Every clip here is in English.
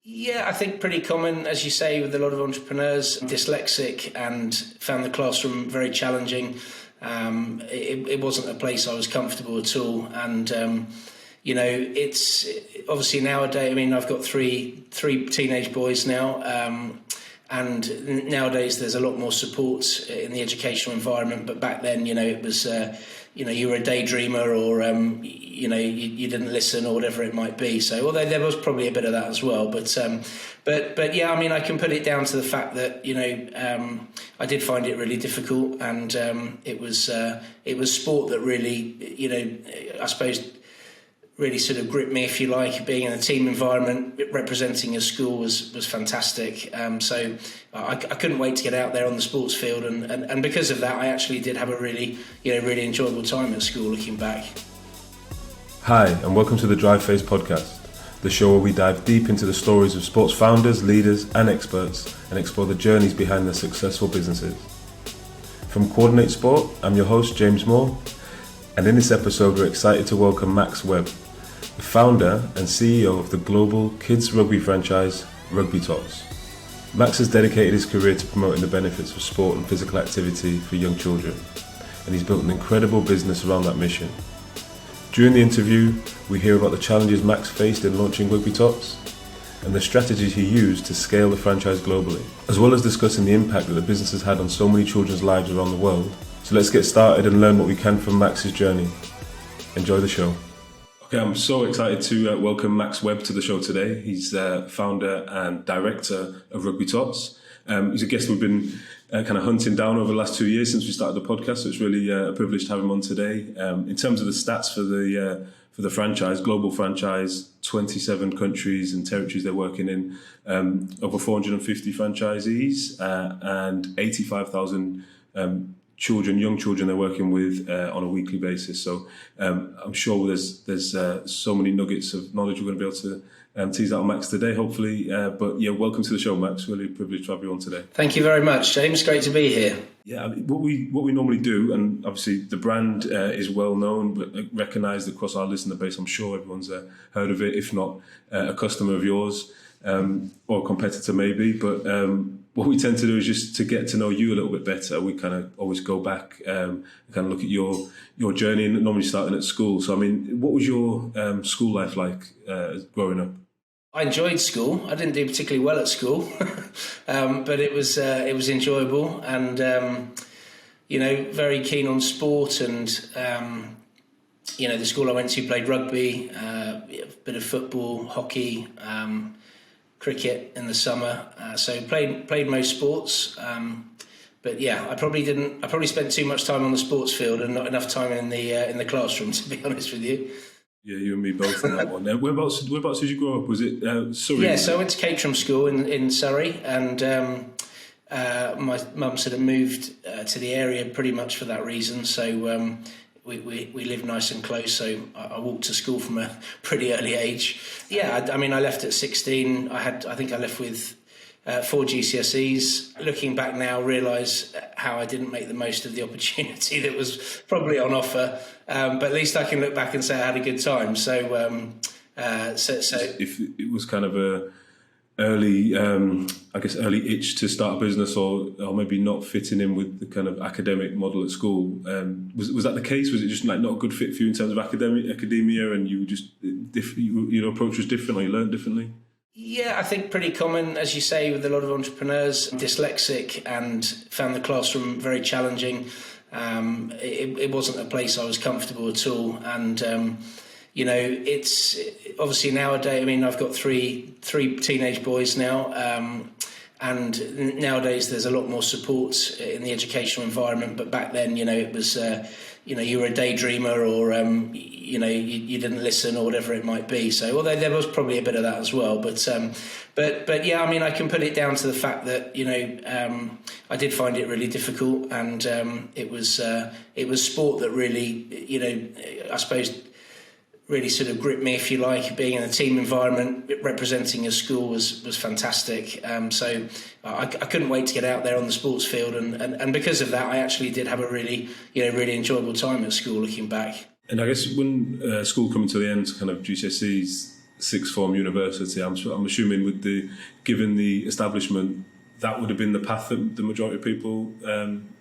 Yeah, I think pretty common, as you say, with a lot of entrepreneurs, dyslexic, and found the classroom very challenging. It wasn't a place I was comfortable at all. And, it's obviously nowadays, I've got three teenage boys now. And nowadays there's a lot more support in the educational environment. But back then, it was, you were a daydreamer, or, you didn't listen, or whatever it might be. So, although there was probably a bit of that as well. But yeah, I can put it down to the fact that, I did find it really difficult. And it was sport that really, I suppose, really sort of gripped me, if you like. Being in a team environment, representing a school was fantastic. So I couldn't wait to get out there on the sports field, and because of that, I actually did have a really enjoyable time at school, looking back. Hi, and welcome to the Drive Phase podcast, the show where we dive deep into the stories of sports founders, leaders, and experts, and explore the journeys behind their successful businesses. From Coordinate Sport, I'm your host, James Moore, and in this episode, we're excited to welcome Max Webb, the founder and CEO of the global kids rugby franchise, Rugbytots. Max has dedicated his career to promoting the benefits of sport and physical activity for young children, and he's built an incredible business around that mission. During the interview, we hear about the challenges Max faced in launching Rugbytots and the strategies he used to scale the franchise globally, as well as discussing the impact that the business has had on so many children's lives around the world. So let's get started and learn what we can from Max's journey. Enjoy the show. Okay, I'm so excited to welcome Max Webb to the show today. He's the founder and director of Rugbytots. He's a guest we've been kind of hunting down over the last 2 years since we started the podcast, so it's really a privilege to have him on today. In terms of the stats for the franchise, global franchise, 27 countries and territories they're working in, over 450 franchisees, and 85,000 young children they're working with on a weekly basis. So I'm sure there's so many nuggets of knowledge we're going to be able to tease out of Max today, hopefully. But yeah, welcome to the show, Max. Really privileged to have you on today. Thank you very much, James. Great to be here. Yeah, what we normally do, and obviously the brand is well known, but recognised across our listener base. I'm sure everyone's heard of it, if not a customer of yours or a competitor maybe. But what we tend to do is just to get to know you a little bit better. We kind of always go back and kind of look at your journey, and normally starting at school. So, what was your school life like growing up? I enjoyed school. I didn't do particularly well at school, but it was enjoyable, and very keen on sport. And the school I went to played rugby, a bit of football, hockey, cricket in the summer. So played most sports. But yeah, I probably spent too much time on the sports field and not enough time in the classroom, to be honest with you. Yeah, you and me both on that one. Whereabouts did you grow up? Was it Surrey? Yeah, so I went to Caterham School in Surrey, and my mum sort of moved to the area pretty much for that reason. So we lived nice and close, so I walked to school from a pretty early age. Yeah, I left at 16. I think I left with 4 GCSEs. Looking back now, realise how I didn't make the most of the opportunity that was probably on offer. But at least I can look back and say I had a good time. So if it was kind of a early itch to start a business, or maybe not fitting in with the kind of academic model at school, was that the case? Was it just like not a good fit for you in terms of academia, and you just your approach was different, or you learned differently? Yeah, I think pretty common, as you say, with a lot of entrepreneurs, dyslexic, and found the classroom very challenging. It wasn't a place I was comfortable at all. And, it's obviously nowadays, I've got three teenage boys now. And nowadays there's a lot more support in the educational environment. But back then, it was, you were a daydreamer, or, you didn't listen, or whatever it might be. So, although there was probably a bit of that as well. But yeah, I can put it down to the fact that, I did find it really difficult. And it was sport that really, I suppose, really sort of gripped me, if you like. Being in a team environment, representing a school was fantastic. So I couldn't wait to get out there on the sports field, and because of that, I actually did have a really enjoyable time at school, looking back. And I guess when school coming to the end, kind of GCSEs, sixth form university. I'm assuming given the establishment, that would have been the path that the majority of people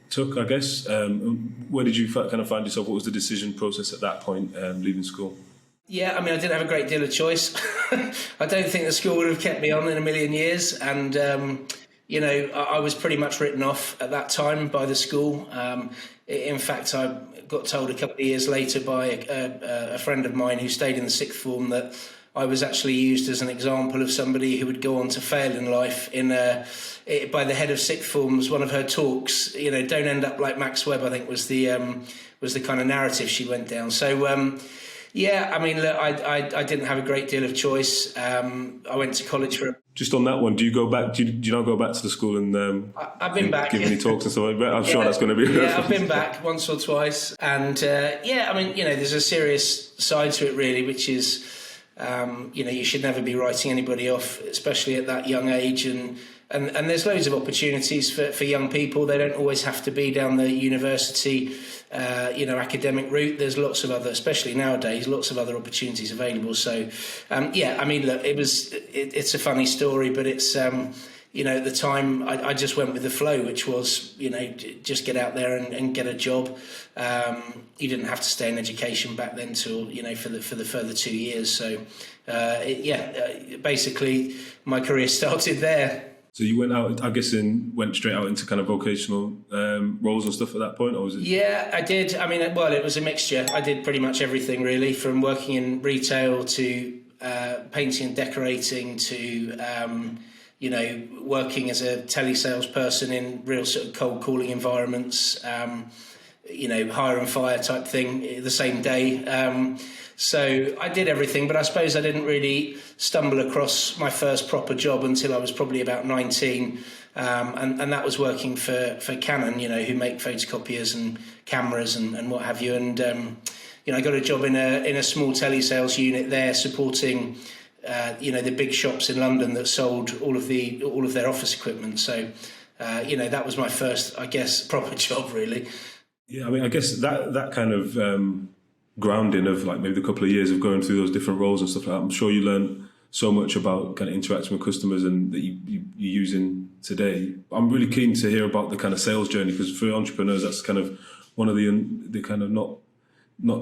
took, I guess. Where did you kind of find yourself? What was the decision process at that point, leaving school? Yeah, I mean, I didn't have a great deal of choice. I don't think the school would have kept me on in a million years. And, I was pretty much written off at that time by the school. In fact, I got told a couple of years later by a friend of mine who stayed in the sixth form that I was actually used as an example of somebody who would go on to fail in life by the head of sixth forms. One of her talks, don't end up like Max Webb, I think was the kind of narrative she went down. So, yeah, I mean, look, I didn't have a great deal of choice. I went to college for... Just on that one, do you go back? Do you not go back to the school and I've been back, give any talks and stuff like that? I'm sure that's going to be... Yeah, I've been back once or twice. And, I mean, there's a serious side to it, really, which is... you should never be writing anybody off, especially at that young age. And there's loads of opportunities for young people. They don't always have to be down the university, academic route. There's lots of other, especially nowadays, lots of other opportunities available. So, I mean, look, it's a funny story, but it's, at the time I just went with the flow, which was, just get out there and get a job. You didn't have to stay in education back then till, for the further 2 years. So, basically my career started there. So you went out, I guess, went straight out into kind of vocational roles and stuff at that point, or was it? Yeah, I did. I mean, well, it was a mixture. I did pretty much everything, really, from working in retail to painting and decorating to... working as a telesalesperson in real sort of cold calling environments, hire and fire type thing the same day. So I did everything, but I suppose I didn't really stumble across my first proper job until I was probably about 19. And that was working for Canon, who make photocopiers and cameras and what have you. And, I got a job in a small telesales unit there supporting... the big shops in London that sold all of their office equipment. So, that was my first, I guess, proper job, really. Yeah, I mean, I guess that kind of grounding of like maybe a couple of years of going through those different roles and stuff like that, I'm sure you learned so much about kind of interacting with customers and that you're using today. I'm really keen to hear about the kind of sales journey, because for entrepreneurs, that's kind of one of the kind of not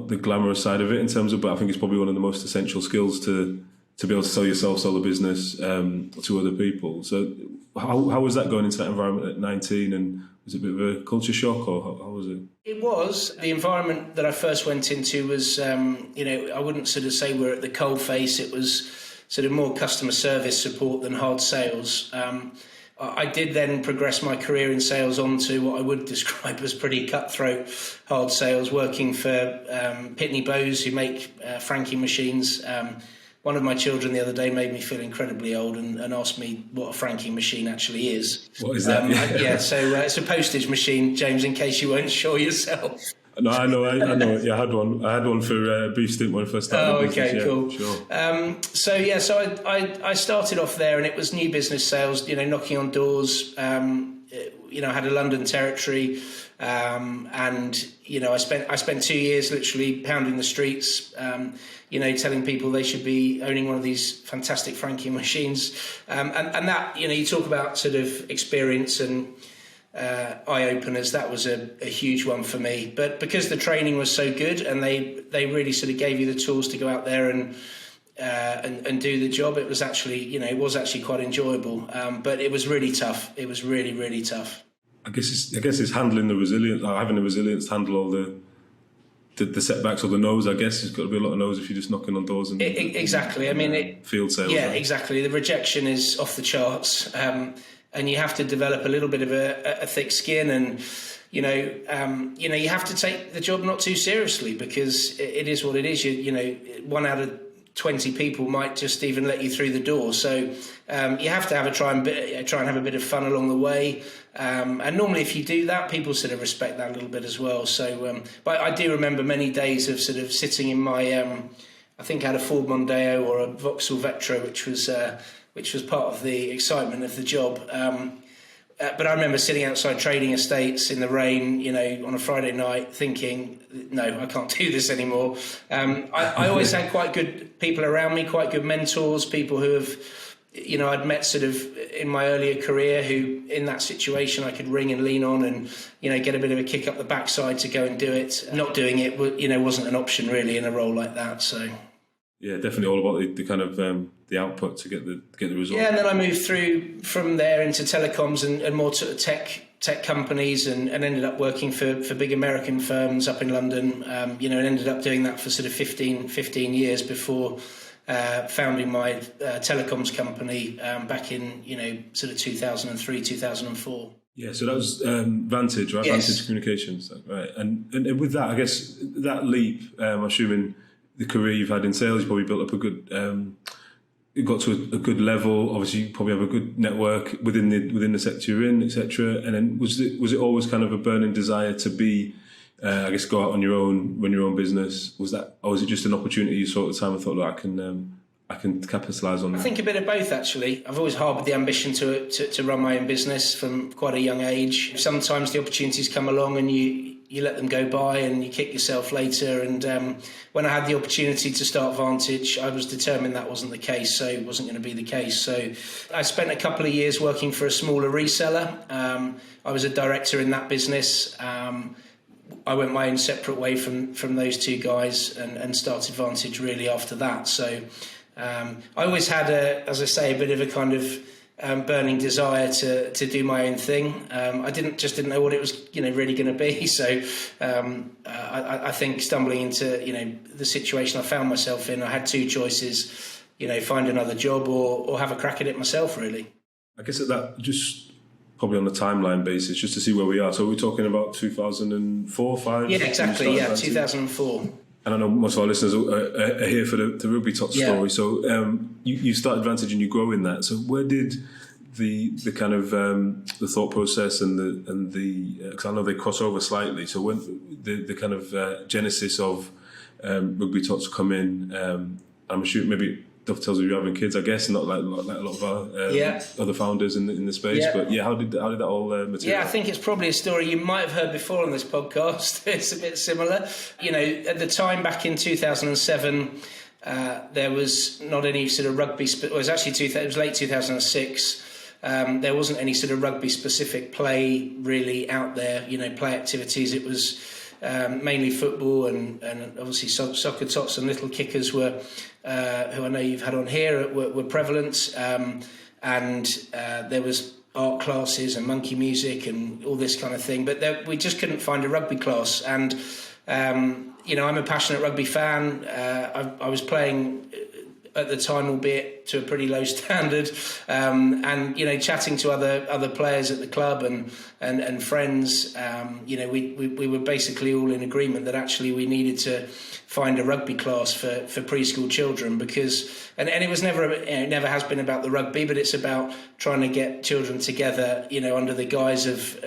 the glamorous side of it in terms of, but I think it's probably one of the most essential skills to be able to sell yourself, sell the business to other people. So how was that going into that environment at 19? And was it a bit of a culture shock, or how was it? It was. The environment that I first went into was, I wouldn't sort of say we're at the coalface. It was sort of more customer service support than hard sales. I did then progress my career in sales onto what I would describe as pretty cutthroat hard sales, working for Pitney Bowes, who make franking machines. One of my children the other day made me feel incredibly old and asked me what a franking machine actually is. What is that? So it's a postage machine, James, in case you weren't sure yourself. No, I know. Yeah, I had one. I had one for Beef Stint when I first started. Oh, okay, business. cool. Sure. So I started off there, and it was new business sales. Knocking on doors. I had a London territory, and I spent 2 years literally pounding the streets. Telling people they should be owning one of these fantastic franking machines, and that you talk about sort of experience and eye openers. That was a huge one for me. But because the training was so good, and they really sort of gave you the tools to go out there and do the job, it was actually quite enjoyable. But it was really tough. It was really, really tough. I guess it's handling the resilience, having the resilience to handle all the setbacks or the no's. I guess there's got to be a lot of no's if you're just knocking on doors and exactly. I mean, field sales. Yeah, exactly. The rejection is off the charts, and you have to develop a little bit of a thick skin, and you have to take the job not too seriously, because it is what it is. 1 out of 20 people might just even let you through the door. So you have to try and have a bit of fun along the way. And normally if you do that, people sort of respect that a little bit as well. So, but I do remember many days of sort of sitting in my, I think I had a Ford Mondeo or a Vauxhall Vectra, which was part of the excitement of the job. but I remember sitting outside trading estates in the rain, on a Friday night thinking, no, I can't do this anymore. I always had quite good people around me, quite good mentors, people who have, I'd met sort of in my earlier career who in that situation I could ring and lean on and, get a bit of a kick up the backside to go and do it. Not doing it, wasn't an option really in a role like that. So. Yeah, definitely all about the kind of the output to get the result. Yeah, and then I moved through from there into telecoms and more sort of tech companies and ended up working for big American firms up in London, and ended up doing that for sort of 15 years before founding my telecoms company back in, sort of 2003, 2004. Yeah, so that was Vantage, right? Yes. Vantage Communications, right? And with that, I guess that leap, I'm assuming the career you've had in sales, you probably built up a good, you got to a good level. Obviously, you probably have a good network within the sector you're in, etc. And then was it always kind of a burning desire to be, I guess, go out on your own, run your own business? Was that, or was it just an opportunity you saw at the time and thought, look, I can capitalise on that? I think a bit of both, actually. I've always harboured the ambition to run my own business from quite a young age. Sometimes the opportunities come along and you let them go by and you kick yourself later. And when I had the opportunity to start Vantage, I was determined that wasn't the case, so it wasn't going to be the case. So I spent a couple of years working for a smaller reseller. I was a director in that business. I went my own separate way from those two guys and started Vantage really after that. So I always had, as I say, a bit of a kind of burning desire to do my own thing. I didn't know what it was, really going to be. So I think stumbling into, the situation I found myself in, I had two choices, find another job or have a crack at it myself, really. I guess at that, just probably on the timeline basis, just to see where we are. So we're talking about 2004, 5? Yeah, exactly. Yeah, 2004. And I know most of our listeners are here for the Rugbytots story. So you started Vantage and you grow in that. So where did the kind of the thought process and the because I know they cross over slightly. So when the kind of genesis of Rugbytots come in, I'm assuming maybe dovetails with you having kids, I guess, not like a lot of our other founders in the space. Yeah. But how did that all materialize? Yeah, I think it's probably a story you might have heard before on this podcast. It's a bit similar. At the time back in 2007, there was not any sort of rugby. It was actually it was late 2006. There wasn't any sort of rugby specific play really out there. Play activities. It was mainly football and obviously soccer tots and little kickers were, who I know you've had on here, were prevalent. And there was art classes and monkey music and all this kind of thing. But we just couldn't find a rugby class. And, I'm a passionate rugby fan. I was playing at the time, albeit to a pretty low standard, and chatting to other players at the club and friends, we were basically all in agreement that actually we needed to find a rugby class for preschool children because and it was never it never has been about the rugby, but it's about trying to get children together under the guise of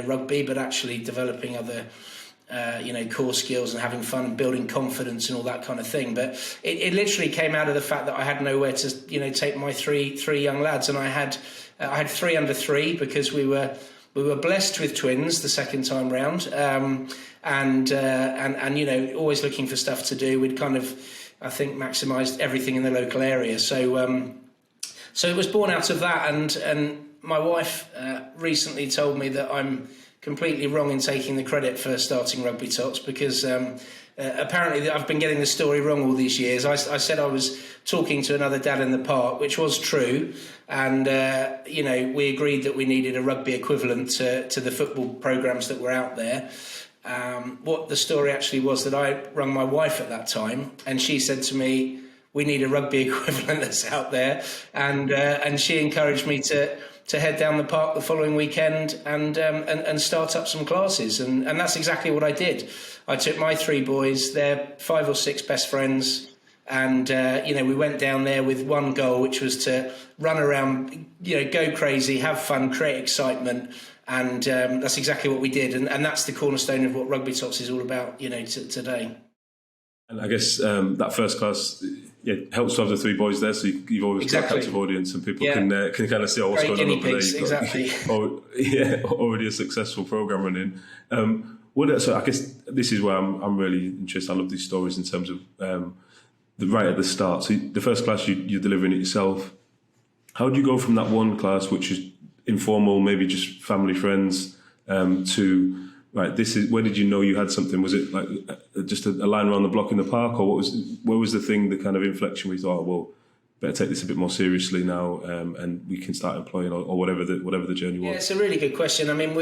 rugby, but actually developing other core skills and having fun and building confidence and all that kind of thing. But it literally came out of the fact that I had nowhere to take my three young lads, and I had 3 under 3 because we were blessed with twins the second time round, and always looking for stuff to do. We'd kind of, I think, maximised everything in the local area. So it was born out of that, and my wife recently told me that I'm completely wrong in taking the credit for starting Rugbytots because apparently I've been getting the story wrong all these years. I said I was talking to another dad in the park, which was true, and we agreed that we needed a rugby equivalent to the football programmes that were out there. What the story actually was that I rang my wife at that time, and she said to me, "We need a rugby equivalent that's out there," and she encouraged me to head down the park the following weekend and start up some classes. And that's exactly what I did. I took my 3 boys, their 5 or 6 best friends, and, we went down there with one goal, which was to run around, go crazy, have fun, create excitement. And that's exactly what we did. And that's the cornerstone of what Rugbytots is all about, today. And I guess that first class, it helps to have the three boys there, so you've always got a captive audience, and people can kind of see what's going on over there. Exactly. Already a successful program running. So I guess this is where I'm really interested. I love these stories in terms of right at the start. So the first class you're delivering it yourself. How do you go from that one class, which is informal, maybe just family, friends, to right? This is, where did you know you had something? Was it like just a line around the block in the park, or where was the thing, the kind of inflection where you thought, well, better take this a bit more seriously now, and we can start employing, or whatever the journey was? Yeah, it's a really good question. I mean,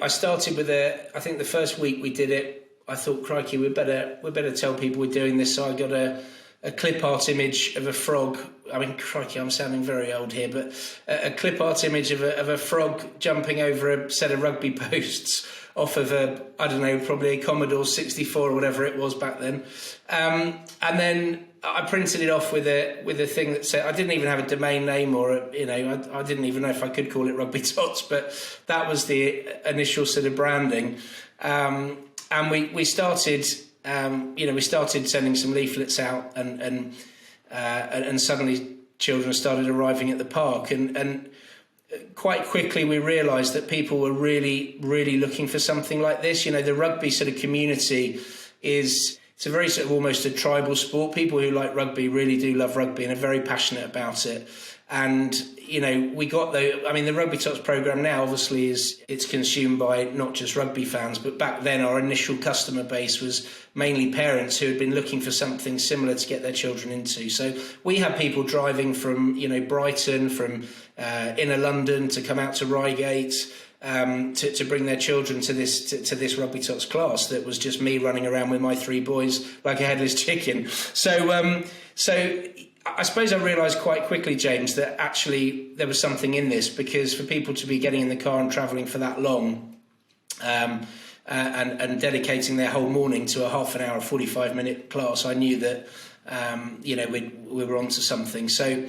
I started with I think the first week we did it, I thought, crikey, we better tell people we're doing this. So I got a clip art image of a frog. I mean, crikey, I'm sounding very old here, but a clip art image of a frog jumping over a set of rugby posts off of probably a Commodore 64 or whatever it was back then. And then I printed it off with a thing that said, I didn't even have a domain name, or I didn't even know if I could call it Rugbytots, but that was the initial sort of branding. And we started, we started sending some leaflets out, and suddenly children started arriving at the park, and quite quickly we realised that people were really, really looking for something like this. The rugby sort of community it's a very sort of almost a tribal sport. People who like rugby really do love rugby and are very passionate about it. And, we got the Rugbytots program now obviously it's consumed by not just rugby fans, but back then our initial customer base was mainly parents who had been looking for something similar to get their children into. So we had people driving from, Brighton, from inner London to come out to Reigate, to bring their children to this Rugbytots class that was just me running around with my three boys like a headless chicken. So I suppose I realised quite quickly, James, that actually there was something in this, because for people to be getting in the car and travelling for that long, and dedicating their whole morning to a half an hour, 45-minute class, I knew that we were onto something. So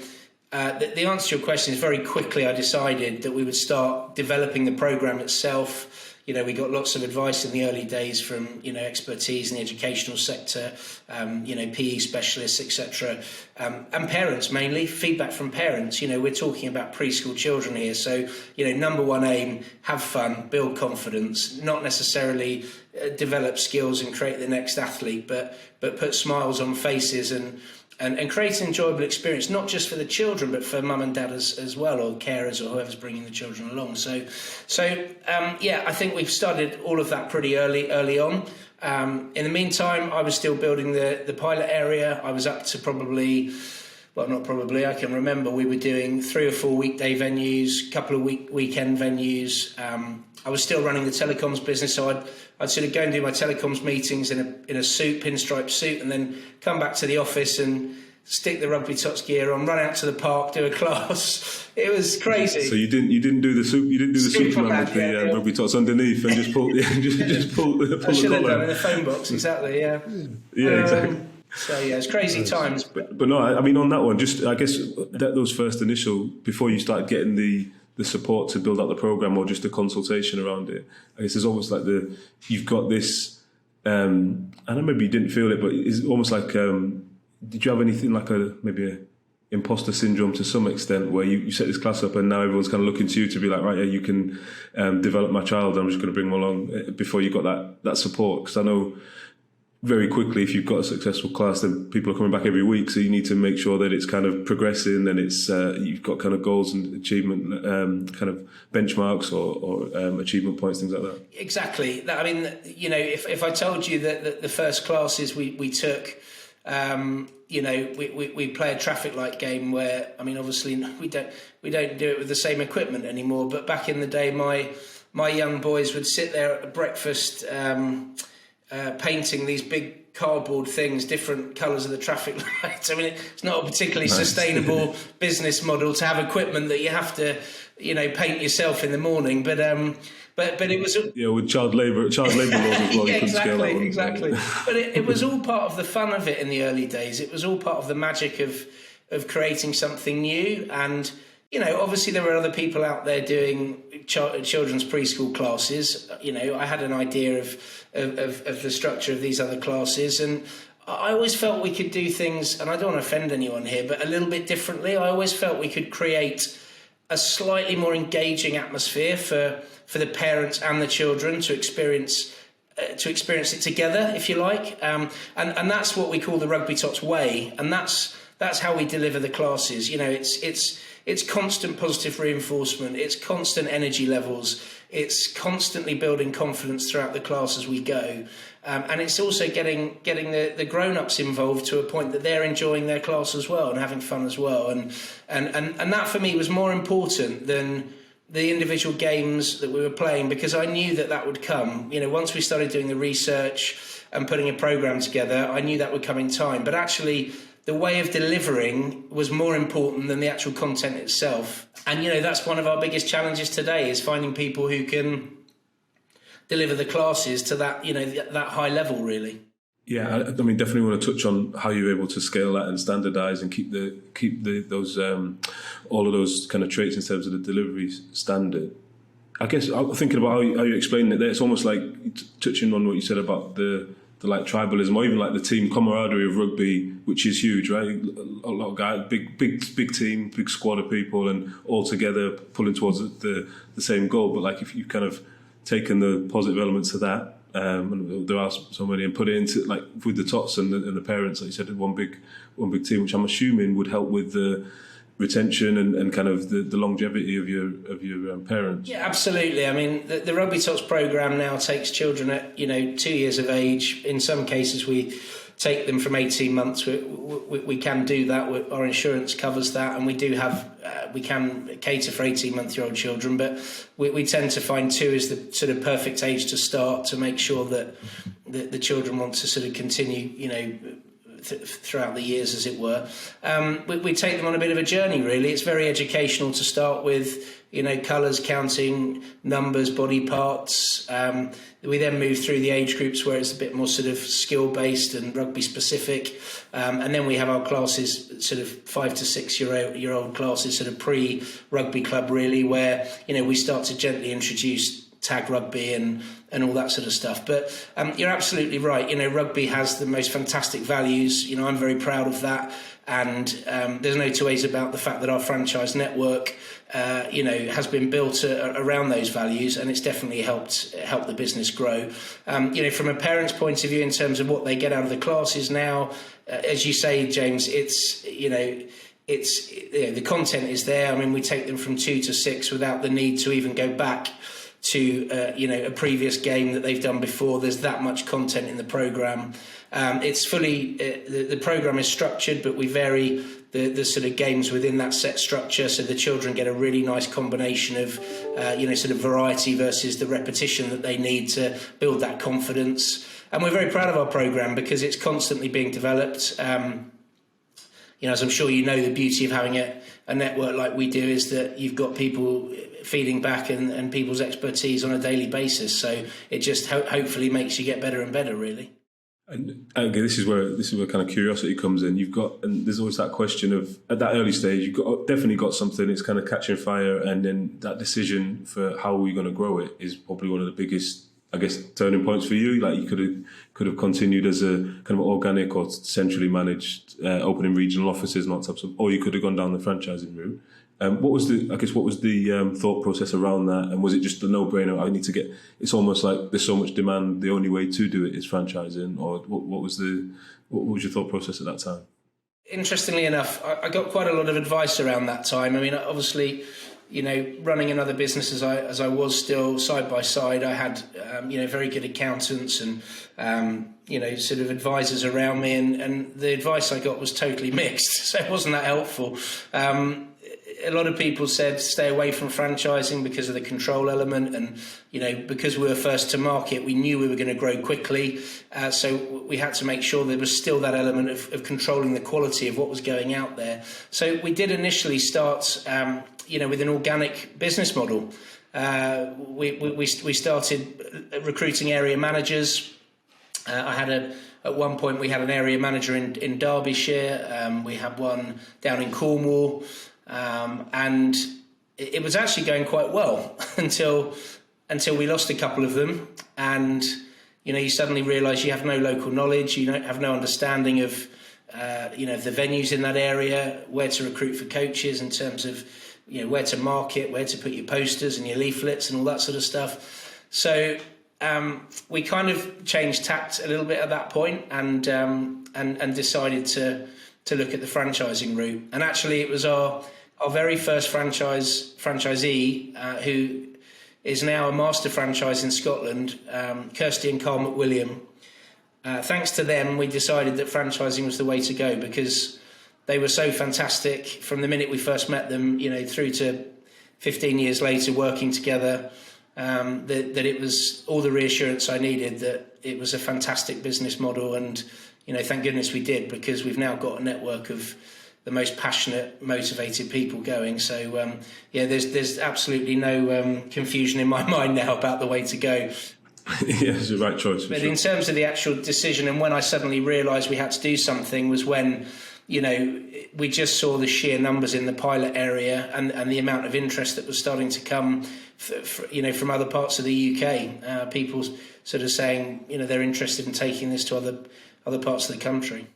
the answer to your question is, very quickly I decided that we would start developing the programme itself. We got lots of advice in the early days from, expertise in the educational sector, PE specialists, etc. And parents, mainly, feedback from parents. We're talking about preschool children here. So, number one aim, have fun, build confidence, not necessarily develop skills and create the next athlete, but put smiles on faces and create an enjoyable experience, not just for the children, but for mum and dad as well, or carers, or whoever's bringing the children along. So I think we've started all of that pretty early on. In the meantime, I was still building the pilot area. I was up to I can remember we were doing 3 or 4 weekday venues, a couple of weekend venues. I was still running the telecoms business, so I'd sort of go and do my telecoms meetings in a suit, pinstripe suit, and then come back to the office and stick the Rugbytots gear on, run out to the park, do a class. It was crazy. So you didn't do the Superman with the Rugbytots underneath and just pull the I should collar. have done in the phone box, exactly. Yeah. Exactly. So it's crazy times. But no, I mean, on that one, just I guess those first initial, before you start getting the support to build out the program, or just a consultation around it, I guess it's almost like you've got this. I know maybe you didn't feel it, but it's almost like. Did you have anything like maybe a imposter syndrome to some extent, where you set this class up and now everyone's kind of looking to you to be like, right, yeah, you can develop my child, I'm just going to bring them along, before you got that support? Because I know very quickly, if you've got a successful class, then people are coming back every week, so you need to make sure that it's kind of progressing, and it's you've got kind of goals and achievement kind of benchmarks or achievement points, things like that. Exactly. I mean, if I told you that the first classes we took, we play a traffic light game where, I mean, obviously we don't do it with the same equipment anymore, but back in the day, my young boys would sit there at breakfast painting these big cardboard things, different colours of the traffic lights. I mean, it's not a particularly sustainable business model to have equipment that you have to, paint yourself in the morning, but it was with child labour laws as well. Yeah, exactly. But it was all part of the fun of it in the early days. It was all part of the magic of creating something new. And obviously there were other people out there doing children's preschool classes. I had an idea of the structure of these other classes, and I always felt we could do things, and I don't want to offend anyone here, but a little bit differently. I always felt we could create a slightly more engaging atmosphere for the parents and the children to experience it together, if you like, and that's what we call the Rugbytots way, and that's how we deliver the classes. You know, it's constant positive reinforcement, it's constant energy levels, it's constantly building confidence throughout the class as we go, and it's also getting the grown-ups involved to a point that they're enjoying their class as well and having fun as well, and that for me was more important than the individual games that we were playing, because I knew that would come. You know, once we started doing the research and putting a program together, I knew that would come in time. But actually, the way of delivering was more important than the actual content itself. And, you know, that's one of our biggest challenges today, is finding people who can deliver the classes to that, you know, that high level, really. Yeah, I mean, definitely want to touch on how you're able to scale that and standardise and keep those all of those kind of traits in terms of the delivery standard. I guess I'm thinking about how you explain it there. It's almost like touching on what you said about the like tribalism, or even like the team camaraderie of rugby, which is huge, right? A lot of guys, big team, big squad of people, and all together pulling towards the same goal. But like, if you've kind of taken the positive elements of that. And there are so many, and put it into like with the tots and the parents, like you said, one big team, which I'm assuming would help with the retention and kind of the longevity of your parents. Yeah, absolutely. I mean, the Rugbytots program now takes children at 2 years of age. In some cases, we take them from 18 months. We can do that. Our insurance covers that, and we do have we can cater for 18-month-old children, but we tend to find 2 is the sort of perfect age to start, to make sure that the children want to sort of continue, throughout the years, as it were. We take them on a bit of a journey, really. It's very educational to start with, colours, counting, numbers, body parts. We then move through the age groups where it's a bit more sort of skill-based and rugby-specific. And then we have our classes, sort of 5 to 6 year old classes, sort of pre-rugby club, really, where, we start to gently introduce tag rugby and all that sort of stuff. But you're absolutely right. Rugby has the most fantastic values. I'm very proud of that. And there's no two ways about the fact that our franchise network, has been built around those values, and it's definitely helped the business grow. From a parent's point of view, in terms of what they get out of the classes now, as you say, James, it's the content is there. I mean, we take them from 2 to 6 without the need to even go back to a previous game that they've done before. There's that much content in the program. It's fully the program is structured, but we vary the sort of games within that set structure, so the children get a really nice combination of sort of variety versus the repetition that they need to build that confidence. And we're very proud of our program because it's constantly being developed. As I'm sure the beauty of having a network like we do is that you've got people feeding back and people's expertise on a daily basis. So it just hopefully makes you get better and better, really. And again, this is where kind of curiosity comes in. And there's always that question of, at that early stage, you've definitely got something, it's kind of catching fire, and then that decision for how we're going to grow it is probably one of the biggest, I guess, turning points for you. Like, you could have continued as a kind of organic or centrally managed, opening regional offices and all types of, or you could have gone down the franchising route. What was the thought process around that? And was it just a no-brainer? I need to get. It's almost like there's so much demand. The only way to do it is franchising. Or what was your thought process at that time? Interestingly enough, I got quite a lot of advice around that time. I mean, obviously, running another business as I was still side by side, I had very good accountants and sort of advisors around me, and the advice I got was totally mixed, so it wasn't that helpful. A lot of people said stay away from franchising because of the control element, and because we were first to market, we knew we were going to grow quickly, so we had to make sure there was still that element of controlling the quality of what was going out there. So we did initially start with an organic business model. We started recruiting area managers. At one point we had an area manager in Derbyshire. We had one down in Cornwall. And it was actually going quite well until we lost a couple of them, and you suddenly realise you have no local knowledge, you don't have no understanding of the venues in that area, where to recruit for coaches in terms of where to market, where to put your posters and your leaflets and all that sort of stuff. So we kind of changed tact a little bit at that point and decided to look at the franchising route. And actually, it was our very first franchisee who is now a master franchise in Scotland, Kirsty and Carl McWilliam. Thanks to them, we decided that franchising was the way to go, because they were so fantastic from the minute we first met them, through to 15 years later working together, that it was all the reassurance I needed that it was a fantastic business model. And, thank goodness we did, because we've now got a network of the most passionate, motivated people going. So, there's absolutely no confusion in my mind now about the way to go. Yeah, it's the right choice. But in terms of the actual decision, and when I suddenly realised we had to do something, was when, we just saw the sheer numbers in the pilot area and the amount of interest that was starting to come, from other parts of the UK. People sort of saying, they're interested in taking this to other parts of the country.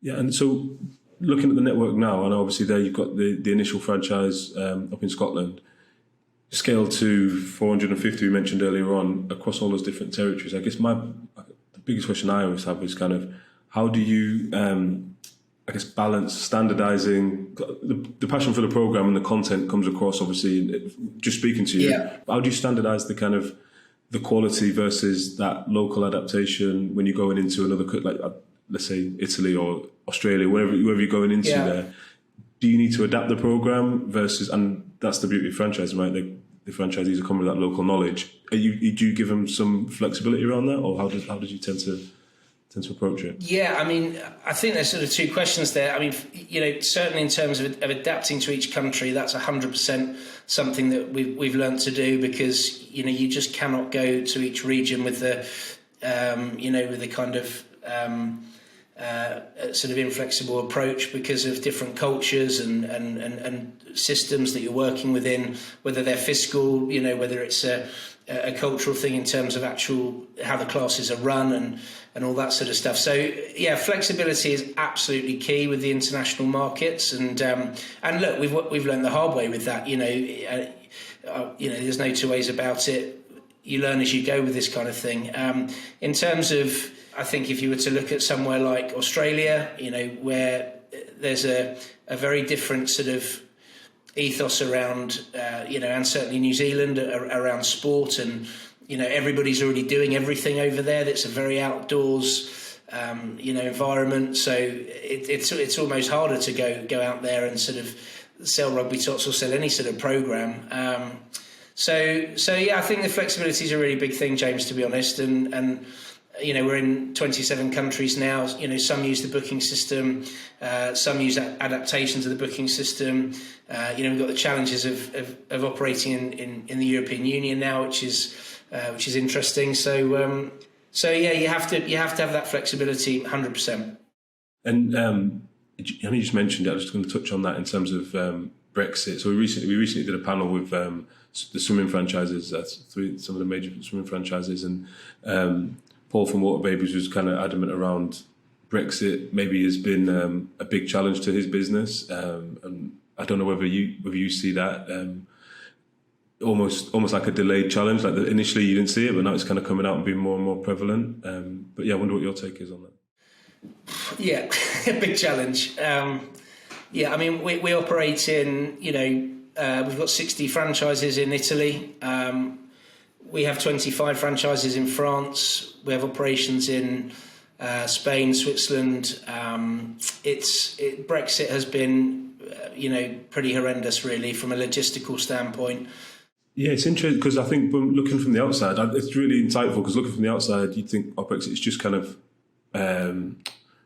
Yeah, and so looking at the network now, and obviously there you've got the initial franchise up in Scotland, scale to 450 we mentioned earlier on, across all those different territories. I guess the biggest question I always have is kind of, how do you balance standardizing? The passion for the program and the content comes across, obviously, just speaking to you. Yeah. How do you standardize the quality versus that local adaptation when you're going into another, like let's say Italy or Australia, wherever you're going into there? Do you need to adapt the program versus, and that's the beauty of franchising, right? The franchisees are coming with that local knowledge. Do you give them some flexibility around that, or how did you tend to approach it? Yeah, I think there's sort of two questions there. Certainly in terms of adapting to each country, that's 100% something that we've learned to do, because you just cannot go to each region with the kind of sort of inflexible approach, because of different cultures and systems that you're working within, whether they're fiscal, whether it's a cultural thing in terms of actual how the classes are run and all that sort of stuff. So yeah, flexibility is absolutely key with the international markets, and look, we've learned the hard way with that. There's no two ways about it. You learn as you go with this kind of thing. In terms of, I think if you were to look at somewhere like Australia, where there's a very different sort of ethos around, and certainly New Zealand around sport, and, everybody's already doing everything over there. That's a very outdoors, environment. So it's almost harder to go out there and sort of sell Rugbytots or sell any sort of program. So yeah, I think the flexibility is a really big thing, James, to be honest. And we're in 27 countries now. Some use the booking system, some use adaptations of the booking system. We've got the challenges of operating in the European Union now, which is interesting. So yeah, you have to have that flexibility, 100%. And you just mentioned it. I was just going to touch on that in terms of Brexit. So we recently did a panel with the swimming franchises. That's some of the major swimming franchises, and Paul from Water Babies was kind of adamant around Brexit. Maybe has been a big challenge to his business, and I don't know whether you see that almost like a delayed challenge. Like initially you didn't see it, but now it's kind of coming out and being more and more prevalent. But yeah, I wonder what your take is on that. Yeah, a big challenge. We operate in, we've got 60 franchises in Italy. We have 25 franchises in France. We have operations in Spain, Switzerland. Brexit has been, pretty horrendous, really, from a logistical standpoint. Yeah, it's interesting because I think when looking from the outside, it's really insightful, because looking from the outside, you'd think Brexit is just kind of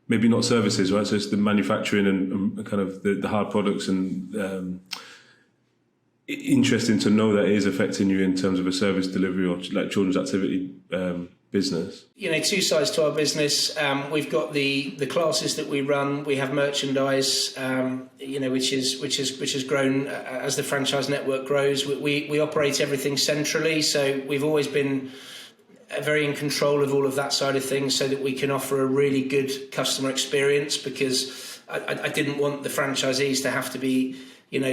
maybe not services, right? So it's the manufacturing and kind of the hard products, and interesting to know that it is affecting you in terms of a service delivery or like children's activity business. Two sides to our business. We've got the classes that we run. We have merchandise, which has grown as the franchise network grows. We operate everything centrally, so we've always been very in control of all of that side of things so that we can offer a really good customer experience, because I didn't want the franchisees to have to be,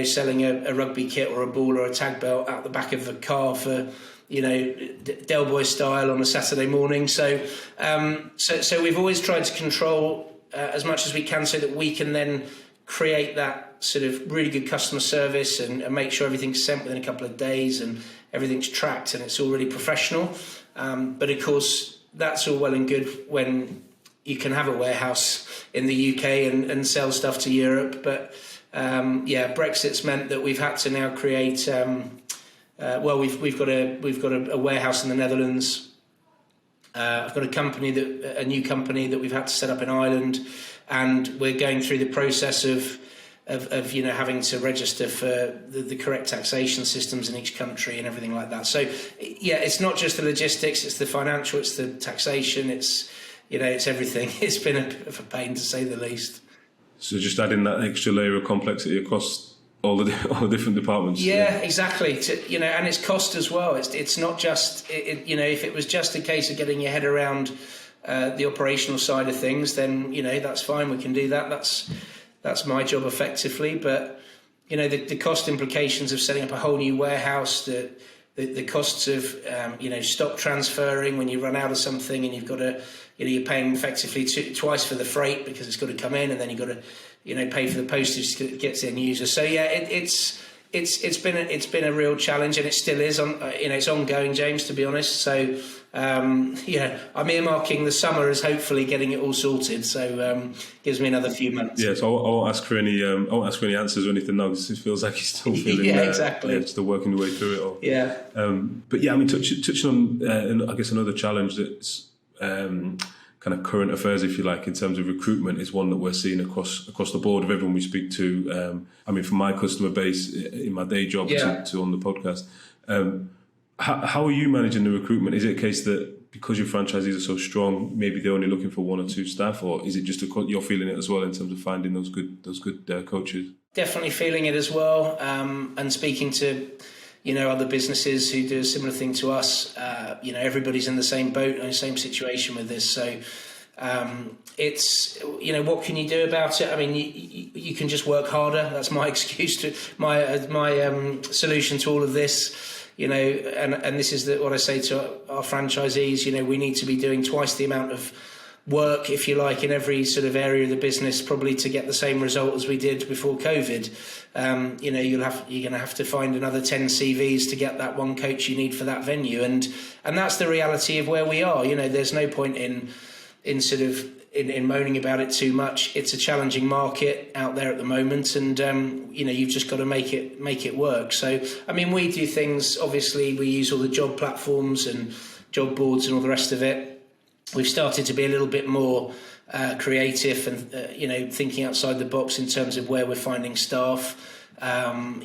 selling a rugby kit or a ball or a tag belt out the back of the car for, Del Boy style on a Saturday morning. So we've always tried to control as much as we can so that we can then create that sort of really good customer service and make sure everything's sent within a couple of days and everything's tracked and it's all really professional. But of course, that's all well and good when you can have a warehouse in the UK and sell stuff to Europe. But Brexit's meant that we've had to now create. We've got a warehouse in the Netherlands. I've got a new company that we've had to set up in Ireland, and we're going through the process of having to register for the correct taxation systems in each country and everything like that. So it's not just the logistics, it's the financial, it's the taxation, it's everything. It's been a bit of a pain, to say the least. So just adding that extra layer of complexity across all the different departments. Yeah, exactly. And it's cost as well. It's not just if it was just a case of getting your head around the operational side of things, then that's fine. We can do that. That's my job effectively. But the cost implications of setting up a whole new warehouse, the costs of stock transferring when you run out of something and you've got to you're paying effectively twice for the freight because it's got to come in, and then you've got to pay for the postage to get to the end user. So it's been a real challenge, and it still is it's ongoing, James, to be honest. So I'm earmarking the summer as hopefully getting it all sorted. So gives me another few months. Yeah, so I won't ask for any answers or anything now, because it feels like you're still feeling exactly. Still working your way through it all. Yeah. But yeah, I mean, touching on I guess another challenge that's kind of current affairs, if you like, in terms of recruitment, is one that we're seeing across the board of everyone we speak to. From my customer base in my day job to on the podcast. How are you managing the recruitment? Is it a case that because your franchisees are so strong, maybe they're only looking for one or two staff, or is it just you're feeling it as well in terms of finding those good coaches? Definitely feeling it as well, and speaking to other businesses who do a similar thing to us. Everybody's in the same boat and the same situation with this. So it's what can you do about it? I mean, you can just work harder. That's my excuse to my solution to all of this. And this is what I say to our franchisees. We need to be doing twice the amount of work, if you like, in every sort of area of the business, probably to get the same result as we did before COVID. You're going to have to find another 10 CVs to get that one coach you need for that venue, and that's the reality of where we are. There's no point in moaning about it too much. It's a challenging market out there at the moment, and you've just got to make it work. So I mean, we do things. Obviously, we use all the job platforms and job boards and all the rest of it. We've started to be a little bit more creative and thinking outside the box in terms of where we're finding staff. And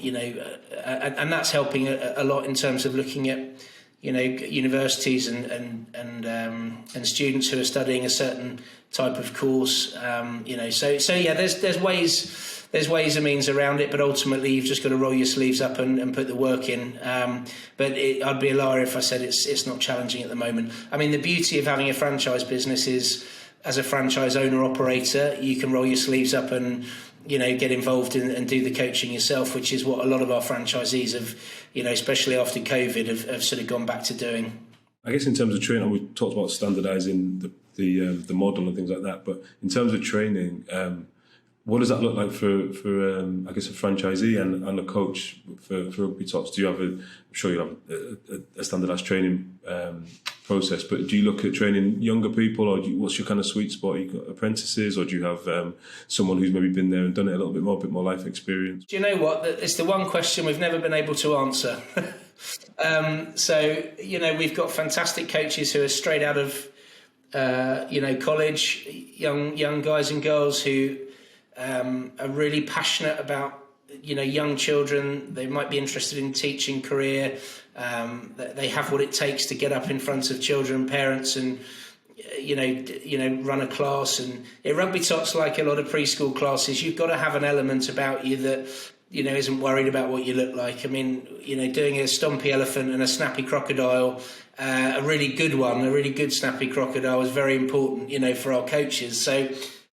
that's helping a lot in terms of looking at universities and students who are studying a certain type of course. There's ways and means around it, but ultimately you've just got to roll your sleeves up and put the work in. But I'd be a liar if I said it's not challenging at the moment. I mean, the beauty of having a franchise business is, as a franchise owner operator, you can roll your sleeves up and get involved and do the coaching yourself, which is what a lot of our franchisees have, especially after COVID, have sort of gone back to doing. I guess in terms of training, we talked about standardising the model and things like that, but in terms of training, what does that look like for I guess a franchisee and a coach for Rugbytots? Do you have I'm sure you have a standardised training process, but do you look at training younger people, or what's your kind of sweet spot? You got apprentices, or do you have someone who's maybe been there and done it a bit more life experience? Do you know what? It's the one question we've never been able to answer. So we've got fantastic coaches who are straight out of college, young guys and girls who are really passionate about young children. They might be interested in teaching career. They have what it takes to get up in front of children, parents, and run a class. And Rugbytots, like a lot of preschool classes, you've got to have an element about you that isn't worried about what you look like. I mean, doing a stompy elephant and a snappy crocodile, a really good snappy crocodile is very important, for our coaches. So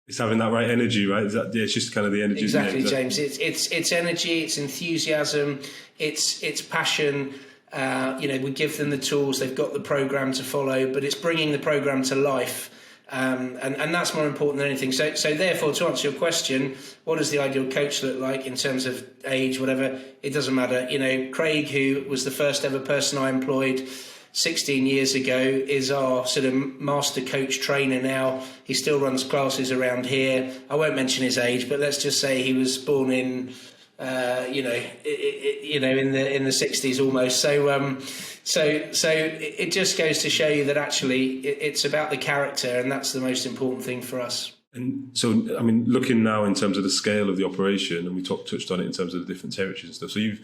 it's having that right energy, right? It's just kind of the energy. Exactly, James. It's energy, it's enthusiasm, it's passion. We give them the tools, they've got the program to follow, but it's bringing the program to life. And that's more important than anything. So therefore, to answer your question, what does the ideal coach look like in terms of age, whatever? It doesn't matter. Craig, who was the first ever person I employed 16 years ago, is our sort of master coach trainer now. He still runs classes around here. I won't mention his age, but let's just say he was born in in the 60s almost. So it just goes to show you that actually it's about the character, and that's the most important thing for us. And so, I mean, looking now in terms of the scale of the operation, and we touched on it in terms of the different territories and stuff. So you've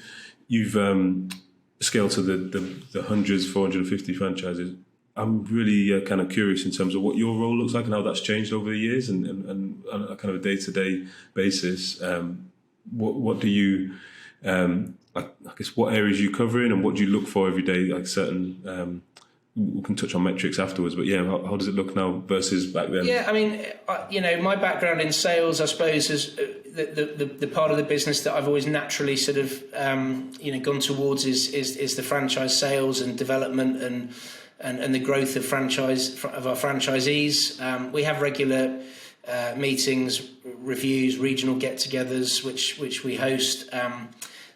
scaled to the hundreds, 450 franchises. I'm really kind of curious in terms of what your role looks like and how that's changed over the years, and on a kind of a day-to-day basis. What do you, I guess, what areas are you covering, and what do you look for every day? Like certain, we can touch on metrics afterwards, but yeah, how does it look now versus back then? Yeah, I mean, my background in sales, I suppose, is the part of the business that I've always naturally sort of, gone towards is the franchise sales and development and the growth of our franchisees. We have regular meetings, reviews, regional get-togethers, which we host.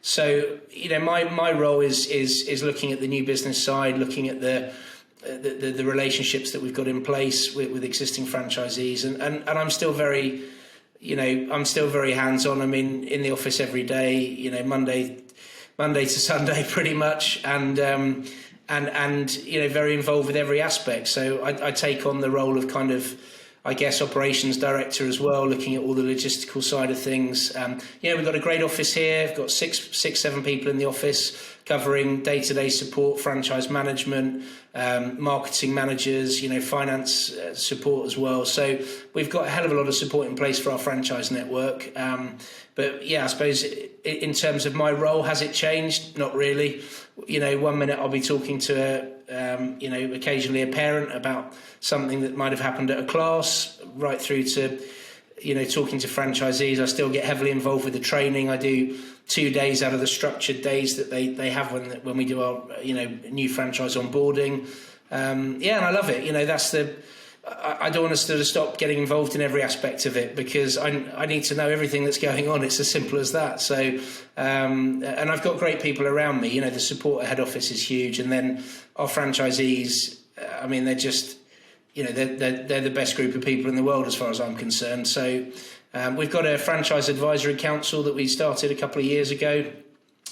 So my role is looking at the new business side, looking at the relationships that we've got in place with existing franchisees, and I'm still very hands-on. I'm in the office every day, Monday to Sunday pretty much, and very involved with every aspect. So I take on the role of kind of, I guess, operations director as well, looking at all the logistical side of things. We've got a great office here. We've got seven people in the office covering day-to-day support, franchise management, marketing managers, finance support as well. So we've got a hell of a lot of support in place for our franchise network. But yeah, I suppose in terms of my role, has it changed? Not really. 1 minute I'll be talking to occasionally a parent about something that might have happened at a class, right through to, talking to franchisees. I still get heavily involved with the training. I do 2 days out of the structured days that they have when we do our, new franchise onboarding. And I love it. I don't want us to stop getting involved in every aspect of it, because I need to know everything that's going on. It's as simple as that. So, and I've got great people around me. The support at head office is huge, and then our franchisees. I mean, they're just, they're the best group of people in the world as far as I'm concerned. So, we've got a franchise advisory council that we started a couple of years ago.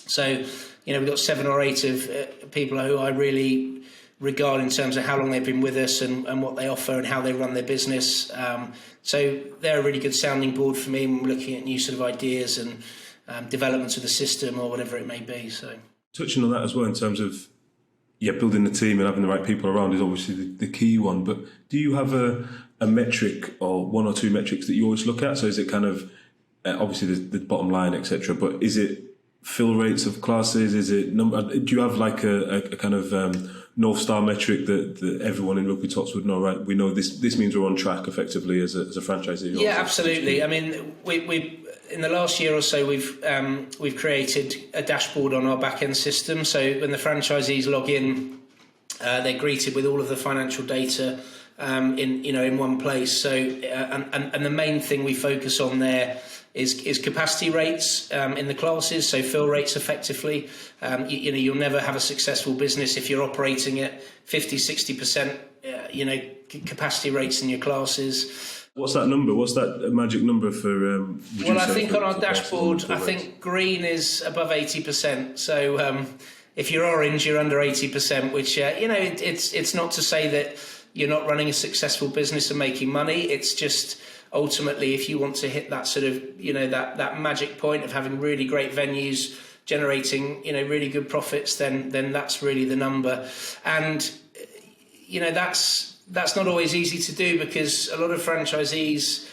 So, we've got 7 or 8 of people who I really regard in terms of how long they've been with us and what they offer and how they run their business. So they're a really good sounding board for me when we're looking at new sort of ideas and developments of the system or whatever it may be. So touching on that as well in terms of building the team and having the right people around is obviously the key one. But do you have a metric or 1 or 2 metrics that you always look at? So is it kind of obviously the bottom line, etc. But is it fill rates of classes? Is it number? Do you have like a kind of North Star metric that everyone in Rugbytots would know? Right, we know this means we're on track effectively as a franchisee. Yeah, absolutely. I mean, we in the last year or so we've created a dashboard on our back end system. So when the franchisees log in, they're greeted with all of the financial data in one place. So and the main thing we focus on there is capacity rates in the classes, so fill rates effectively. You'll never have a successful business if you're operating at 50-60% capacity rates in your classes. What's that number? What's that magic number for? Well, I think on our dashboard, I think green is above 80%. So if you're orange, you're under 80%. Which it's not to say that you're not running a successful business and making money. It's just ultimately, if you want to hit that sort of, that magic point of having really great venues, generating, really good profits, then that's really the number. And, that's not always easy to do, because a lot of franchisees,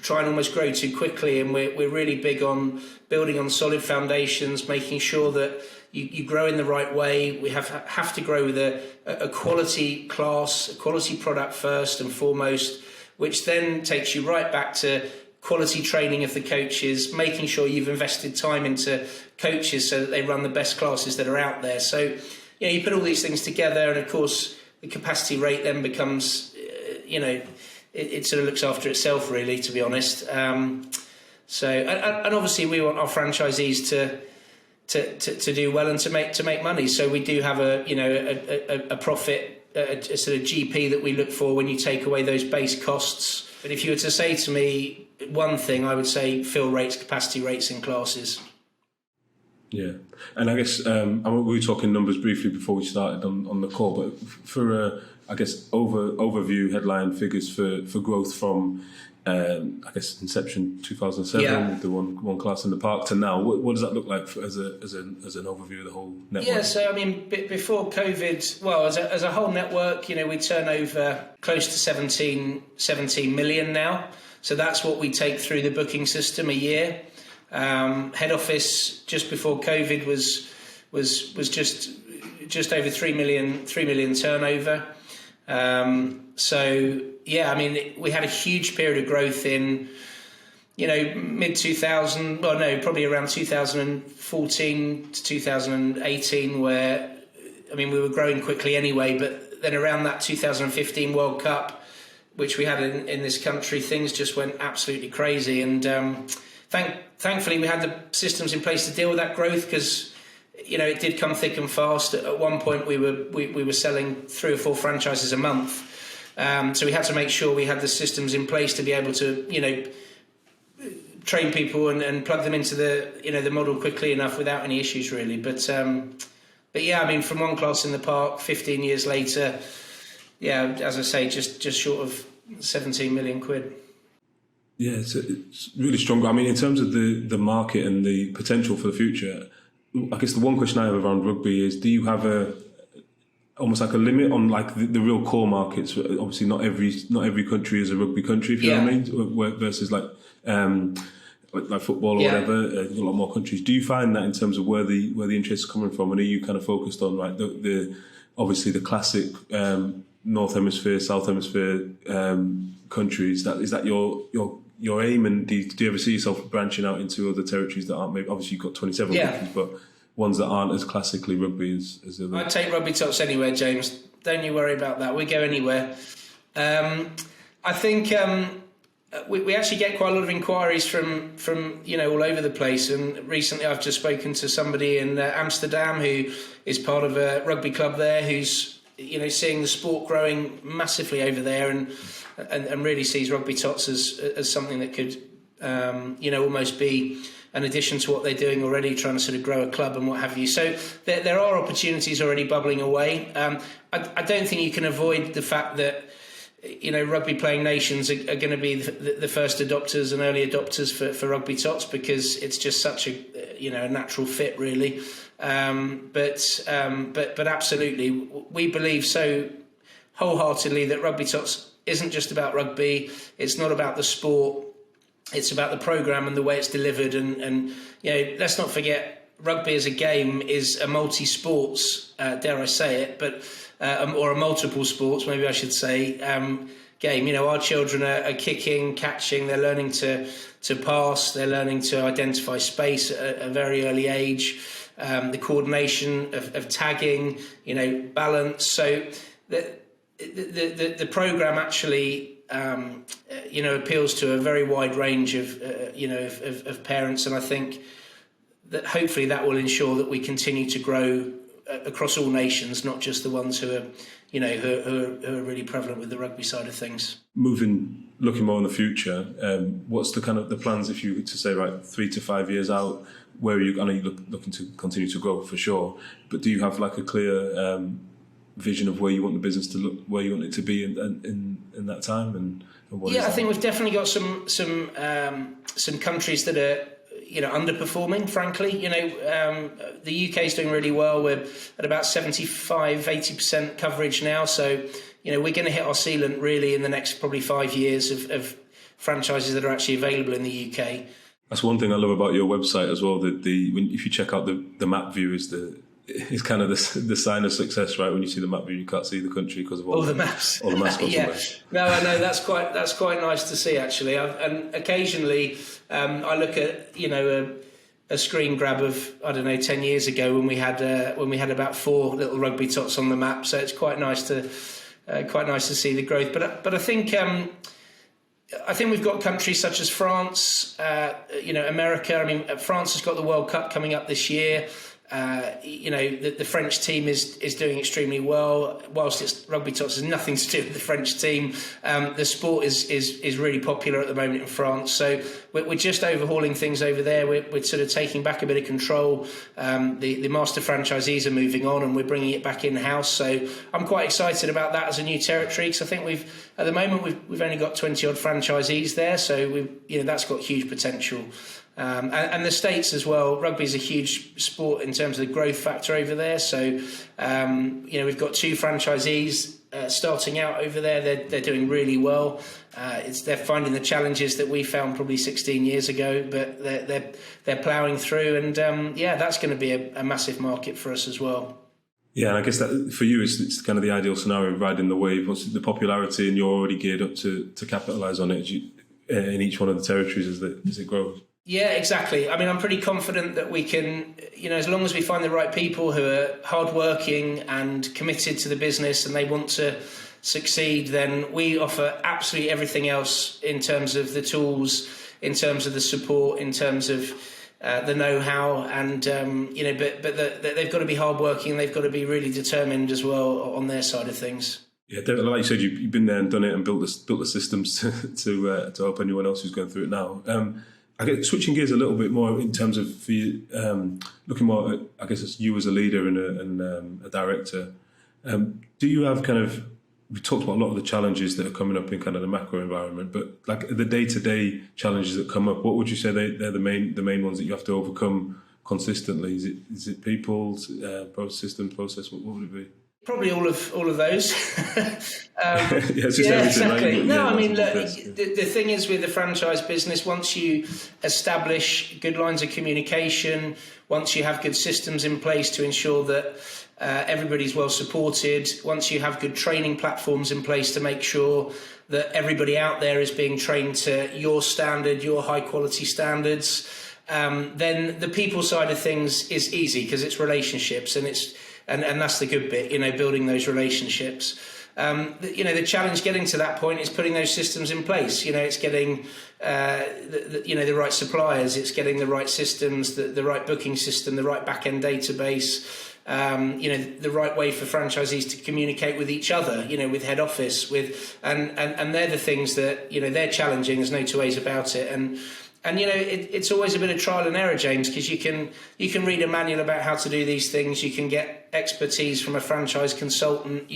try and almost grow too quickly, and we're really big on building on solid foundations, making sure that you grow in the right way. We have to grow with a quality class, a quality product first and foremost, which then takes you right back to quality training of the coaches, making sure you've invested time into coaches so that they run the best classes that are out there. So, you put all these things together, and of course the capacity rate then becomes, it sort of looks after itself, really, to be honest. So, and obviously we want our franchisees to do well and to make money. So we do have a profit, a sort of GP that we look for when you take away those base costs. But if you were to say to me one thing, I would say fill rates, capacity rates in classes. Yeah, and I guess we were talking numbers briefly before we started on the call, but for I guess overview headline figures for growth from I guess inception 2007 with the one class in the park to now, what does that look like as an overview of the whole network? Yeah, so I mean before COVID, well as a whole network, we turn over close to 17 million now. So that's what we take through the booking system a year. Head office just before COVID was just over 3 million turnover. So yeah, I mean we had a huge period of growth in mid 2000, well no, probably around 2014 to 2018, where I mean we were growing quickly anyway, but then around that 2015 World Cup, which we had in this country, things just went absolutely crazy, and thankfully we had the systems in place to deal with that growth, because it did come thick and fast. At one point we were selling 3 or 4 franchises a month, so we had to make sure we had the systems in place to be able to train people and plug them into the model quickly enough without any issues really. But yeah, I mean from one class in the park 15 years later, yeah, as I say, just short of 17 million quid. Yeah, it's really strong. I mean, in terms of the market and the potential for the future, I guess the one question I have around rugby is: do you have almost like a limit on like the real core markets? Obviously, not every country is a rugby country, if you know what I mean. Versus like football or whatever, a lot more countries. Do you find that in terms of where the interest is coming from, and are you kind of focused on like the obviously the classic North Hemisphere, South Hemisphere countries? Is that your aim, and do you ever see yourself branching out into other territories that aren't maybe, obviously you've got 27 countries, but ones that aren't as classically rugby as the other? I'd take Rugbytots anywhere, James. Don't you worry about that. We go anywhere. I think we actually get quite a lot of inquiries from all over the place, and recently I've just spoken to somebody in Amsterdam who is part of a rugby club there, who's seeing the sport growing massively over there, and really sees Rugbytots as something that could almost be an addition to what they're doing already, trying to sort of grow a club and what have you. So there are opportunities already bubbling away. I don't think you can avoid the fact that rugby playing nations are going to be the first adopters and early adopters for Rugbytots, because it's just such a natural fit really. But absolutely, we believe so wholeheartedly that Rugbytots isn't just about rugby. It's not about the sport. It's about the programme and the way it's delivered. And let's not forget, rugby as a game is a multi-sports, dare I say it, but or a multiple sports, maybe I should say, game. Our children are kicking, catching. They're learning to pass. They're learning to identify space at a very early age. The coordination of tagging, balance. So the programme actually appeals to a very wide range of parents, and I think that hopefully that will ensure that we continue to grow across all nations, not just the ones who are really prevalent with the rugby side of things. Looking more in the future, what's the kind of the plans, if you were to say, right, 3 to 5 years out? Where are you? I know you're looking to continue to grow for sure, but do you have like a clear vision of where you want the business to look, where you want it to be in that time? And what I think we've definitely got some countries that are underperforming, frankly. The UK is doing really well. We're at about 75-80% coverage now, so we're going to hit our ceiling really in the next probably 5 years of franchises that are actually available in the UK. That's one thing I love about your website as well. That if you check out the map view, is kind of the sign of success, right? When you see the map view, you can't see the country because of all the maps, all the mascots. Yeah, no, I know that's quite nice to see actually. And occasionally, I look at a screen grab of 10 years ago when we had about 4 little Rugbytots on the map. So it's quite nice to see the growth. But I think. I think we've got countries such as France, America. I mean, France has got the World Cup coming up this year. The French team is doing extremely well. Whilst it's Rugbytots has nothing to do with the French team, the sport is really popular at the moment in France. So we're just overhauling things over there. We're sort of taking back a bit of control. The master franchisees are moving on, and we're bringing it back in house. So I'm quite excited about that as a new territory, because I think at the moment we've only got 20 odd franchisees there. So that's got huge potential. And the States as well. Rugby is a huge sport in terms of the growth factor over there. So, we've got 2 franchisees starting out over there. They're doing really well. They're finding the challenges that we found probably 16 years ago, but they're ploughing through. And that's going to be a massive market for us as well. Yeah, and I guess that for you, it's kind of the ideal scenario of riding the wave. What's the popularity, and you're already geared up to capitalise on it in each one of the territories as it grows. Yeah, exactly. I mean, I'm pretty confident that we can, as long as we find the right people who are hardworking and committed to the business and they want to succeed, then we offer absolutely everything else in terms of the tools, in terms of the support, in terms of the know-how, and they've got to be hardworking. They've got to be really determined as well on their side of things. Yeah, like you said, you've been there and done it and built the systems to help anyone else who's going through it now. I guess switching gears a little bit more in terms of for you, looking more at, I guess, it's you as a leader and a director. Do you have we talked about a lot of the challenges that are coming up in kind of the macro environment, but like the day-to-day challenges that come up, what would you say they're the main ones that you have to overcome consistently? Is it people, systems, process? What would it be? Probably all of those. Exactly. The thing is with the franchise business, once you establish good lines of communication, once you have good systems in place to ensure that everybody's well supported, once you have good training platforms in place to make sure that everybody out there is being trained to your standard, your high quality standards, then the people side of things is easy because it's relationships, and that's the good bit, building those relationships. The challenge getting to that point is putting those systems in place. It's getting, the right suppliers, it's getting the right systems, the right booking system, the right back-end database, the right way for franchisees to communicate with each other, with head office, and they're the things that, they're challenging. There's no two ways about it. And it's always a bit of trial and error, James, because you can read a manual about how to do these things. You can get expertise from a franchise consultant.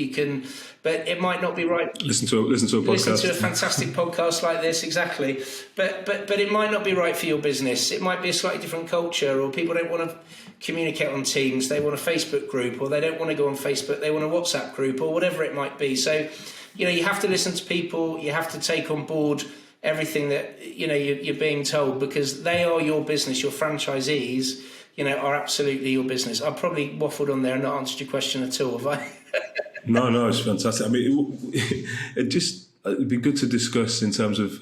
But it might not be right. Listen to a podcast. Listen to a fantastic podcast like this, exactly. But it might not be right for your business. It might be a slightly different culture, or people don't want to communicate on Teams. They want a Facebook group, or they don't want to go on Facebook. They want a WhatsApp group, or whatever it might be. So, you have to listen to people. You have to take on board everything that you're being told, because they are your business. Your franchisees, are absolutely your business. I've probably waffled on there and not answered your question at all, have I? No, it's fantastic. I mean, it'd be good to discuss in terms of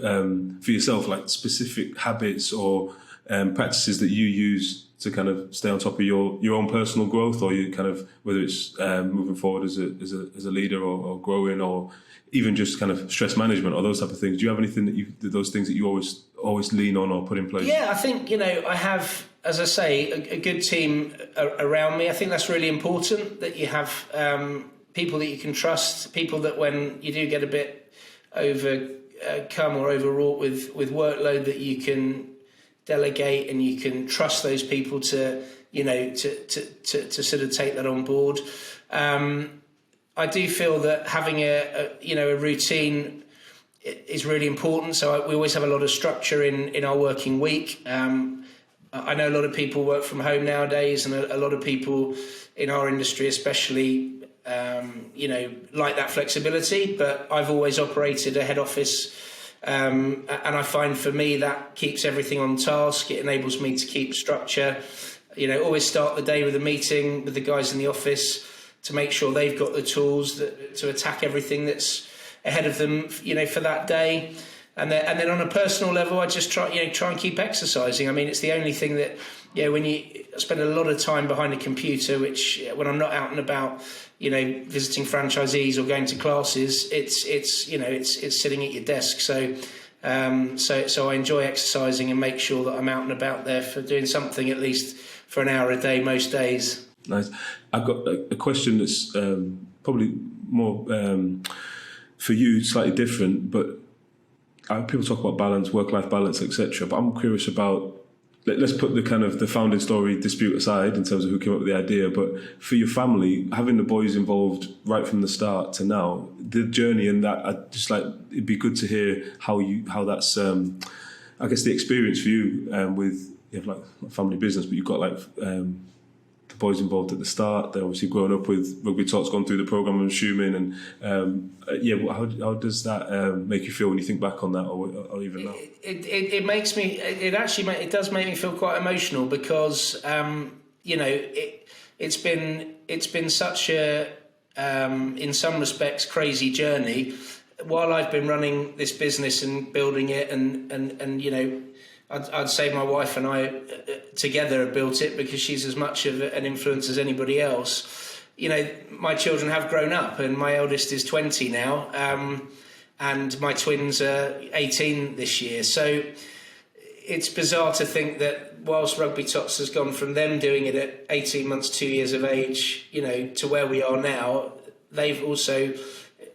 for yourself, like specific habits or practices that you use to kind of stay on top of your own personal growth, or you kind of, whether it's moving forward as a leader or growing, or even just kind of stress management or those type of things. Do you have anything those things that you always lean on or put in place? Yeah, I think, I have, as I say, a good team around me. I think that's really important, that you have people that you can trust, people that when you do get a bit overcome or overwrought with workload, that you can delegate and you can trust those people to sort of take that on board. I do feel that having a routine is really important. So we always have a lot of structure in our working week. I know a lot of people work from home nowadays, and a lot of people in our industry especially, like that flexibility. But I've always operated a head office And I find for me that keeps everything on task. It enables me to keep structure. Always start the day with a meeting with the guys in the office to make sure they've got the tools to attack everything that's ahead of them, for that day. And then on a personal level, I just try and keep exercising. I mean, it's the only thing that, when you spend a lot of time behind a computer, which when I'm not out and about, visiting franchisees or going to classes, it's sitting at your desk. So I enjoy exercising and make sure that I'm out and about there for doing something at least for an hour a day most days. Nice. I've got a question that's probably more for you, slightly different, but people talk about balance, work-life balance, etc. But I'm curious about, let's put the kind of the founding story dispute aside in terms of who came up with the idea, but for your family, having the boys involved right from the start to now, the journey and that, it'd be good to hear how that's, I guess, the experience for you with, you have like a family business, but you've got like the boys involved at the start. They're obviously growing up with Rugbytots, gone through the program, I'm assuming, and how does that make you feel when you think back on that, or even now? It does make me feel quite emotional because it's been such a in some respects crazy journey. While I've been running this business and building it, and I'd say my wife and I together have built it because she's as much of an influence as anybody else. My children have grown up, and my eldest is 20 now, and my twins are 18 this year. So it's bizarre to think that whilst Rugbytots has gone from them doing it at 18 months, 2 years of age, to where we are now, they've also...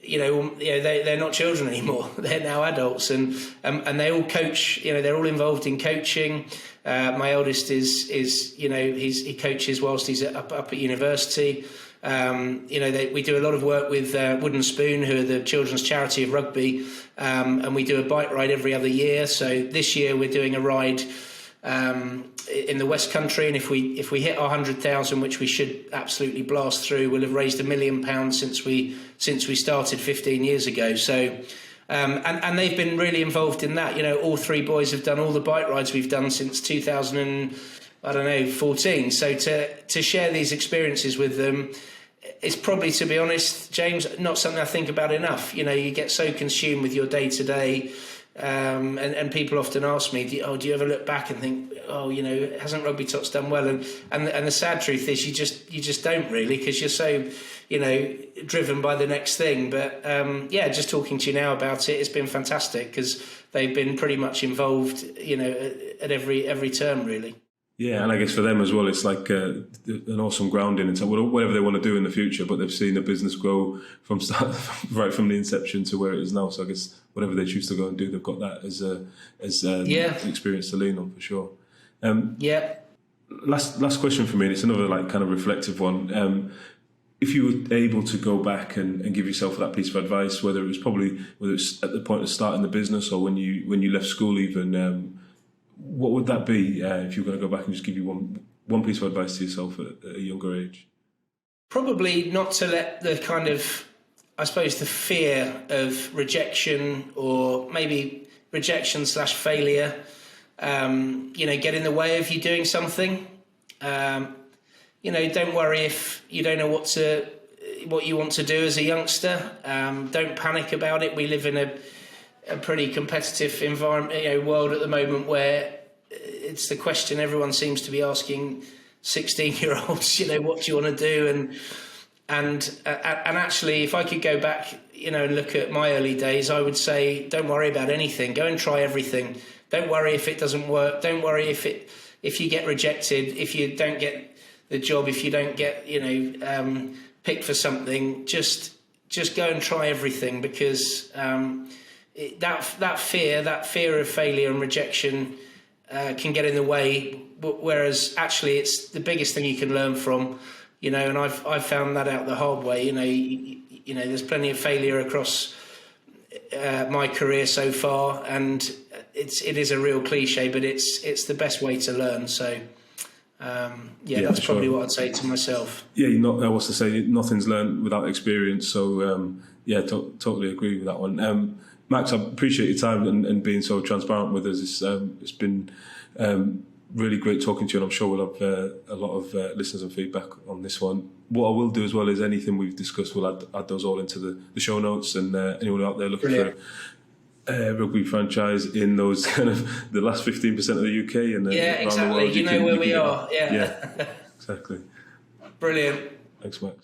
they're not children anymore. They're now adults, and they all coach. They're all involved in coaching. My eldest is he coaches whilst he's up at university. We do a lot of work with Wooden Spoon, who are the children's charity of rugby, and we do a bike ride every other year. So this year we're doing a ride in the West Country, and if we hit our 100,000, which we should absolutely blast through, we'll have raised £1 million since we started 15 years ago. So and they've been really involved in that. All three boys have done all the bike rides we've done since 2014. So to share these experiences with them, it's probably, to be honest, James, not something I think about enough. You get so consumed with your day to day. And people often ask me, do you ever look back and think, hasn't Rugbytots done well? And the sad truth is you just don't really, because you're so, driven by the next thing. But just talking to you now about it, it's been fantastic because they've been pretty much involved, at every turn really. Yeah, and I guess for them as well, it's like an awesome grounding into whatever they want to do in the future. But they've seen the business grow from right from the inception to where it is now. So I guess whatever they choose to go and do, they've got that as an experience to lean on for sure. Last question for me, and it's another like kind of reflective one. If you were able to go back and give yourself that piece of advice, whether it's at the point of starting the business or when you left school even. What would that be if you were going to go back and just give you one piece of advice to yourself at a younger age? Probably not to let the kind of, I suppose, the fear of rejection or maybe rejection/failure, get in the way of you doing something. Don't worry if you don't know what you want to do as a youngster. Don't panic about it. We live in a pretty competitive environment, world at the moment, where it's the question everyone seems to be asking 16-year-olds, what do you want to do? And actually, if I could go back, and look at my early days, I would say, don't worry about anything. Go and try everything. Don't worry if it doesn't work. Don't worry if you get rejected, if you don't get the job, if you don't get, picked for something. Just go and try everything, because that fear of failure and rejection can get in the way, whereas actually it's the biggest thing you can learn from, and I've found that out the hard way. There's plenty of failure across my career so far, and it is a real cliche, but it's the best way to learn. So that's probably what I'd say to myself. Nothing's learned without experience. So totally agree with that one. Max, I appreciate your time and being so transparent with us. It's been really great talking to you, and I'm sure we'll have a lot of listeners and feedback on this one. What I will do as well is anything we've discussed, we'll add those all into the show notes, and anyone out there looking for a rugby franchise in those kind of the last 15% of the UK and around the world, you know where we are. Yeah, exactly. Brilliant. Thanks, Max.